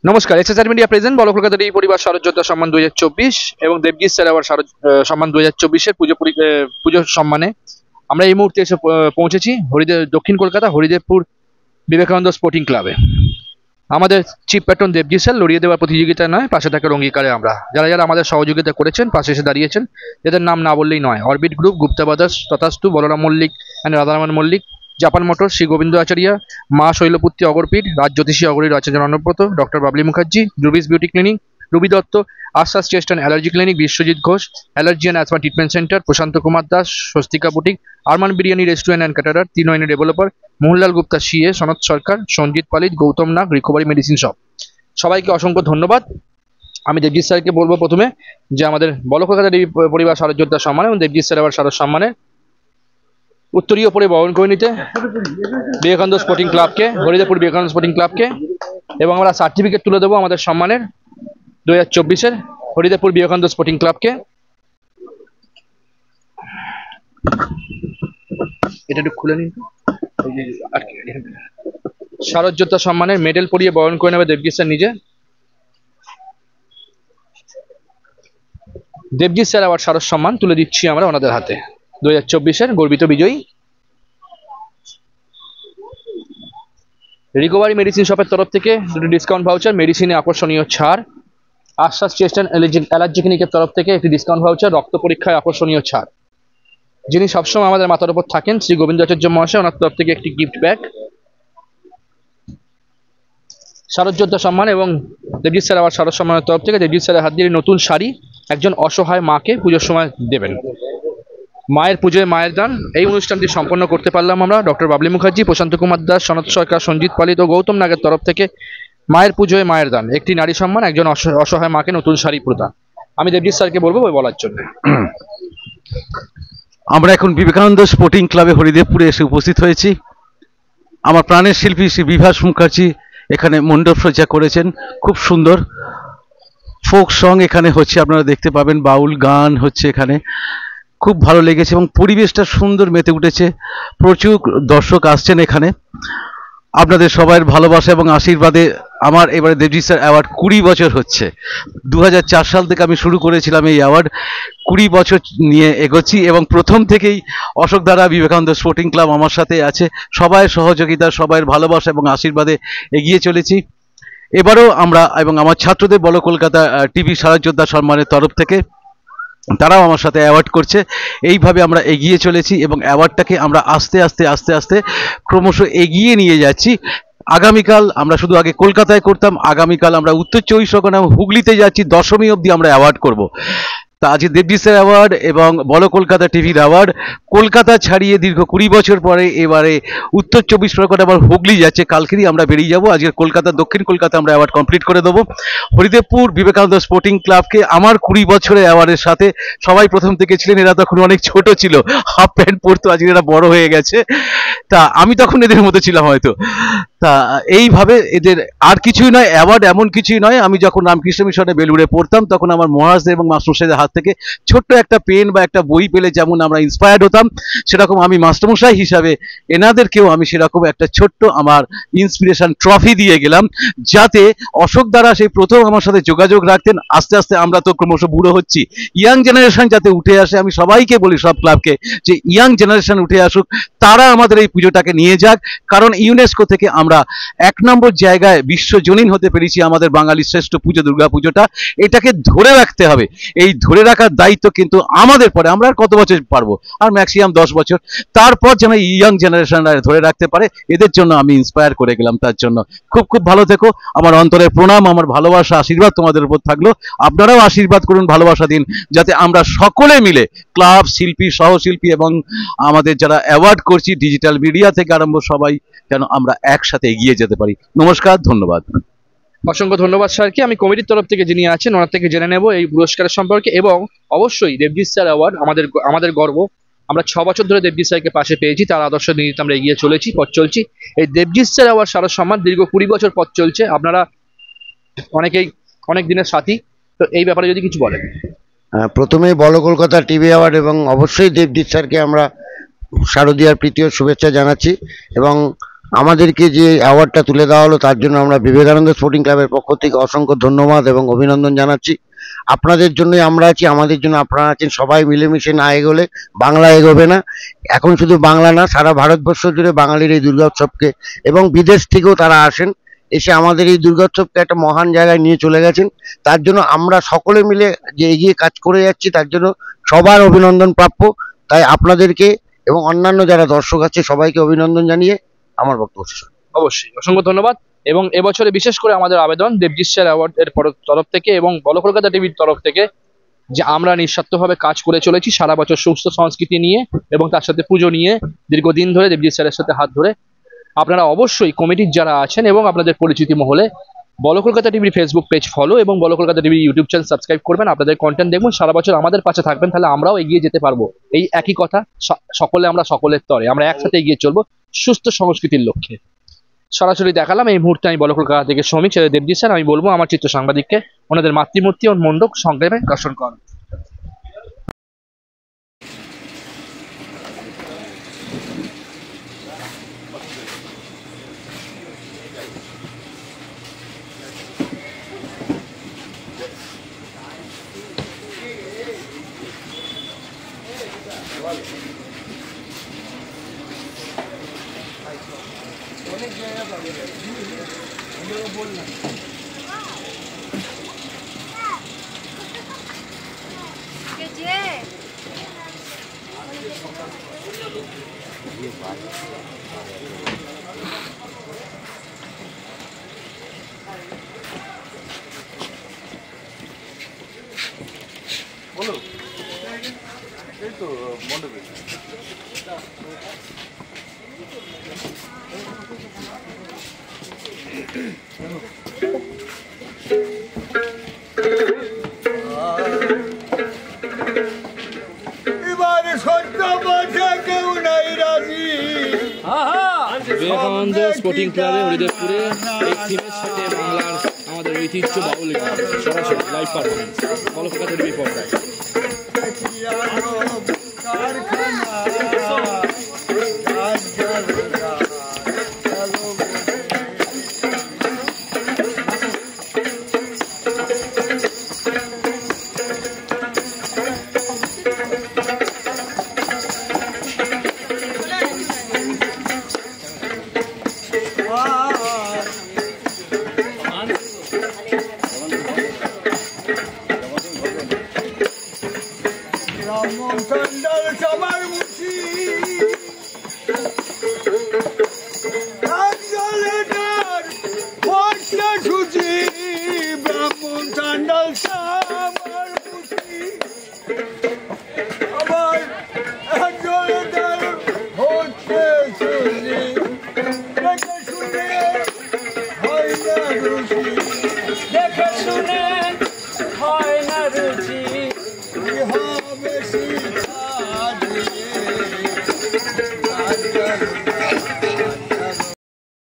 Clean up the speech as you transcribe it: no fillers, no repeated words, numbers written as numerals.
নমস্কার, SSR media present বলো Kolkata TV পরিবার শারদ যোদ্ধা সম্মান 2024 এবং দেবজিৎ স্যার আবার শারদ সম্মান 2024 এর পুজো সম্মানে আমরা এই মুহূর্তে এসে পৌঁছেছি দক্ষিণ কলকাতা হরিদেবপুর বিবেকানন্দ স্পোর্টিং ক্লাবে। আমাদের চিফ প্যাট্রন দেবজিৎ স্যার লড়িয়ে দেওয়ার প্রতিযোগিতা নয়, পাশে থাকার অঙ্গীকারে আমরা যারা যারা আমাদের সহযোগিতা করেছেন, পাশে এসে দাঁড়িয়েছেন, যাদের নাম না বললেই নয়: orbit group, Gupta brothers, Tathastu, Balaram Mallick and Radharaman Mallick, Japan motor, Shri Gobinda Acharya, মা শৈলপুত্রী অগরপীঠ, রাজ জ্যোতিষী অগরীর Acharya Annabrata, doctor Babli Mukherjee, Ruby's beauty clinic, Ruby Dutta, আশ্বাস chest and allergy clinic, Biswajit Ghosh allergy and asthma treatment centre, Prashanta Kumar Das, Swastika boutique, Arman biryani restaurant and caterer, Tinayani developer, Mohanlal Gupta CA, Sanat Sarkar, Sanjit Palit, Gautam Nag, recovery medicine shop. সবাইকে অসংখ্য ধন্যবাদ। আমি দেবজিৎ স্যারকে বলবো প্রথমে যে আমাদের বলো কলকাতা টিভি পরিবার শারদ যোদ্ধা সম্মানে এবং দেবজিৎ স্যার আবার শারদ সম্মানে উত্তরীয় পরে বরণ করে নিতে বিবেকানন্দ স্পোর্টিং ক্লাবকে, হরিদেবপুর বিবেকানন্দ স্পোর্টিং ক্লাবকে, এবং আমরা সার্টিফিকেট তুলে দেবো আমাদের সম্মানের 2024-এর হরিদেবপুর বিবেকানন্দ স্পোর্টিং ক্লাবকে। এটা একটু খুলে নিন। শারদ যোদ্ধা সম্মানের মেডেল পরিয়ে বরণ করে নেবে দেবজিৎ স্যার নিজে। দেবজিৎ স্যার আবার শারদ সম্মান তুলে দিচ্ছি আমরা ওনাদের হাতে। 2024-এর গর্বিত বিজয়ী। রিকভারি মেডিসিন শপের তরফ থেকে দুটো ডিসকাউন্ট ভাউচার, মেডিসিনে আকর্ষণীয় ছাড়। আশ্বাস চেস্ট অ্যান্ড অ্যালার্জি ক্লিনিকের তরফ থেকে একটি ডিসকাউন্ট ভাউচার, রক্ত পরীক্ষায় আকর্ষণীয় ছাড়। যিনি সবসময় আমাদের মাথার উপর থাকেন শ্রী গোবিন্দ আচার্য মহাশয়, ওনার তরফ থেকে একটি গিফট ব্যাগ। শারদ যোদ্ধা সম্মান এবং দেবজিৎ স্যার আবার শারদ সম্মানের তরফ থেকে দেবজিৎ স্যারের হাত দিয়ে নতুন শাড়ি একজন অসহায় মাকে পুজোর সময় দেবেন। মায়ের পুজোয় মায়ের দান, এই অনুষ্ঠানটি সম্পন্ন করতে পারলাম আমরা ডক্টর বাবলি মুখার্জি, প্রশান্ত কুমার দাস, সনত সরকার, সঞ্জিত পালিত ও গৌতম নাগের তরফ থেকে মায়ের পুজোয় মায়ের দান, একটি নারী সম্মান, একজন অসহায় মাকে নতুন শাড়ি প্রদান। আমি দেবজিৎ স্যারকে বলবো বলার জন্য। আমরা এখন বিবেকানন্দ স্পোর্টিং ক্লাবে হরিদেবপুরে এসে উপস্থিত হয়েছি। আমার প্রাণের শিল্পী শ্রী বিভাস মুখার্জি এখানে মণ্ডপ সজ্জা করেছেন, খুব সুন্দর ফোক সং এখানে হচ্ছে, আপনারা দেখতে পাবেন বাউল গান হচ্ছে এখানে, খুব ভালো লেগেছে এবং পরিবেশটা সুন্দর মেতে উঠেছে। প্রচুর দর্শক আসছেন এখানে। আপনাদের সবার ভালোবাসা এবং আশীর্বাদে আমার এবারে দেবজিৎ স্যার অ্যাওয়ার্ড 20 বছর হচ্ছে। 2004 সাল থেকে আমি শুরু করেছিলাম এই অ্যাওয়ার্ড, 20 বছর নিয়ে এগোচ্ছি এবং প্রথম থেকেই অশোক দ্বারা বিবেকানন্দ স্পোর্টিং ক্লাব আমার সাথে আছে। সবাই সহযোগিতা, সবাই ভালোবাসা এবং আশীর্বাদে এগিয়ে চলেছি। এবারও আমরা এবং আমার ছাত্রদের বলো কলকাতা টিভি শারদ যোদ্ধা সম্মানের তরফ থেকে তারাও আমার সাথে অ্যাওয়ার্ড করছে। এইভাবে আমরা এগিয়ে চলেছি এবং অ্যাওয়ার্ডটাকে আমরা আস্তে আস্তে আস্তে আস্তে ক্রমশ এগিয়ে নিয়ে যাচ্ছি। আগামীকাল আমরা শুধু আগে কলকাতায় করতাম, আগামীকাল আমরা উত্তর 24 পরগনা হুগলিতে যাচ্ছি, দশমী অবধি আমরা অ্যাওয়ার্ড করব। তা আজ দেবজিৎ স্যার অ্যাওয়ার্ড এবং বলো কলকাতা টিভির অ্যাওয়ার্ড কলকাতা ছাড়িয়ে দীর্ঘ 20 বছর পরে এবারে উত্তর 24 পরগনা আবার হুগলি যাচ্ছে। কালকেরই আমরা বেরিয়ে যাব। আজকের কলকাতা দক্ষিণ কলকাতা আমরা অ্যাওয়ার্ড কমপ্লিট করে দেবো। হরিদেবপুর বিবেকানন্দ স্পোর্টিং ক্লাবকে আমার 20 বছরের অ্যাওয়ার্ডের সাথে সবাই প্রথম থেকে ছিলেন। এরা তখন অনেক ছোট ছিল, হাফ প্যান্ট পরতো, আজকে এরা বড় হয়ে গেছে। তা আমি তখন এদের মতো ছিলাম হয়তো। তা এইভাবে এদের আর কিছুই নয়, অ্যাওয়ার্ড এমন কিছুই নয়। আমি যখন রামকৃষ্ণ মিশনে বেলুড়ে পড়তাম তখন আমার মহারাজদের এবং মাস্টারমশাইদের হাত থেকে ছোট্ট একটা পেন বা একটা বই পেলে যেমন আমরা ইন্সপায়ার্ড হতাম, সেরকম আমি মাস্টারমশাই হিসাবে এনাদেরকেও আমি সেরকম একটা ছোট্ট আমার ইন্সপিরেশন ট্রফি দিয়ে গেলাম, যাতে অশোক দ্বারা সেই প্রথম আমার সাথে যোগাযোগ রাখতেন। আস্তে আস্তে আমরা তো ক্রমশ বুড়ো হচ্ছি, ইয়াং জেনারেশন যাতে উঠে আসে। আমি সবাইকে বলি, সব ক্লাবকে, যে ইয়াং জেনারেশন উঠে আসুক, তারা আমাদের এই পুজোটাকে নিয়ে যাক। কারণ ইউনেস্কো থেকে আমরা 1 নম্বর জায়গায় বিশ্বজনীন হতে পেরেছি আমাদের বাঙালির শ্রেষ্ঠ পুজো দুর্গা পুজোটা। এটাকে ধরে রাখতে হবে। এই ধরে রাখার দায়িত্ব কিন্তু আমাদের পরে। আমরা আর কত বছর পারবো? আর ম্যাক্সিমাম 10 বছর। তারপর যেন ইয়াং জেনারেশনরা ধরে রাখতে পারে, এদের জন্য আমি ইন্সপায়ার করে গেলাম। তার জন্য খুব খুব ভালো থেকো। আমার অন্তরের প্রণাম, আমার ভালোবাসা, আশীর্বাদ তোমাদের উপর থাকলো। আপনারাও আশীর্বাদ করুন, ভালোবাসা দিন, যাতে আমরা সকলে মিলে ক্লাব, শিল্পী, সহশিল্পী এবং আমাদের যারা অ্যাওয়ার্ড করছি ডিজিটাল মিডিয়া থেকে আরম্ভ সবাই, যেন আমরা একসাথে এগিয়ে যেতে পারি। নমস্কার, ধন্যবাদ। অসংখ্য ধন্যবাদ স্যারকে। আমি কমিটির তরফ থেকে যিনি আছেন ওনার থেকে জেনে নেব এই পুরস্কারের সম্পর্কে, এবং অবশ্যই দেবজিৎ স্যার অ্যাওয়ার্ড আমাদের গর্ব। আমরা 6 বছর ধরে দেবজিৎ স্যারকে পাশে পেয়েছি, তার আদর্শ নিয়ে আমরা এগিয়ে পথ চলছি। এই দেবজিৎ স্যার অ্যাওয়ার্ড শারদ সম্মান দীর্ঘ 20 বছর পথ চলছে। আপনারা অনেকেই অনেক দিনের সাথী, তো এই ব্যাপারে যদি কিছু বলেন। প্রথমেই বলো কলকাতা টিভি অ্যাওয়ার্ড এবং অবশ্যই দেবজিৎ স্যারকে আমরা শারদীয়ার প্রীতি ও শুভেচ্ছা জানাচ্ছি। এবং আমাদেরকে যে অ্যাওয়ার্ডটা তুলে দেওয়া হলো তার জন্য আমরা বিবেকানন্দ স্পোর্টিং ক্লাবের পক্ষ থেকে অসংখ্য ধন্যবাদ এবং অভিনন্দন জানাচ্ছি। আপনাদের জন্যই আমরা আছি, আমাদের জন্য আপনারা আছেন। সবাই মিলেমিশে না এগোলে বাংলা এগোবে না। এখন শুধু বাংলা না, সারা ভারতবর্ষ জুড়ে বাঙালির এই দুর্গোৎসবকে, এবং বিদেশ থেকেও তারা আসেন, এসে আমাদের এই দুর্গোৎসবকে একটা মহান জায়গায় নিয়ে চলে গেছেন। তার জন্য আমরা সকলে মিলে যে এগিয়ে কাজ করে যাচ্ছি, তার জন্য সবার অভিনন্দন প্রাপ্য। তাই আপনাদেরকে এবং অন্যান্য যারা দর্শক আছে সবাইকে অভিনন্দন জানিয়ে আমার বক্তব্য শেষ। অবশ্যই অসংখ্য ধন্যবাদ। এবং এবছরে বিশেষ করে আমাদের আবেদন দেবজিৎ স্যার অ্যাওয়ার্ড এর তরফ থেকে এবং বলো কলকাতা টিভির তরফ থেকে, যে আমরা নিঃস্বার্থভাবে কাজ করে চলেছি সারা বছর সুস্থ সংস্কৃতি নিয়ে এবং তার সাথে পুজো নিয়ে দীর্ঘদিন ধরে দেবজিৎ স্যারের সাথে হাত ধরে। আপনারা অবশ্যই কমিটির যারা আছেন এবং আপনাদের পরিচিতি মহলে বলো কলকাতা টিভির ফেসবুক পেজ ফলো এবং বলো কলকাতা টিভির ইউটিউব চ্যানেল সাবস্ক্রাইব করবেন। আপনাদের কন্টেন্ট দেখুন, সারা বছর আমাদের পাশে থাকবেন, তাহলে আমরাও এগিয়ে যেতে পারবো। এই একই কথা, সকলে আমরা সকলের তরে, আমরা একসাথে এগিয়ে চলবো সুস্থ সংস্কৃতির লক্ষ্যে। সরাসরি দেখালাম এই মুহূর্তে আমি বলো কলকাতা থেকে শ্রমিক দেবজিৎ স্যার। আমি বলবো আমার চিত্র সাংবাদিককে ওনাদের মাতৃমূর্তি ও মণ্ডপ সংগ্রামে দর্শন করান। বিবেকানন্দ স্পোর্টিং ক্লাবে হরিদেবপুরে এই থিমের সাথে বাংলার আমাদের ঐতিহ্য বাউল গান সরাসরি লাইভ পারফরমেন্স বলো কলকাতা টিভি পর্দায়। হবে শিক্ষা দিয়ে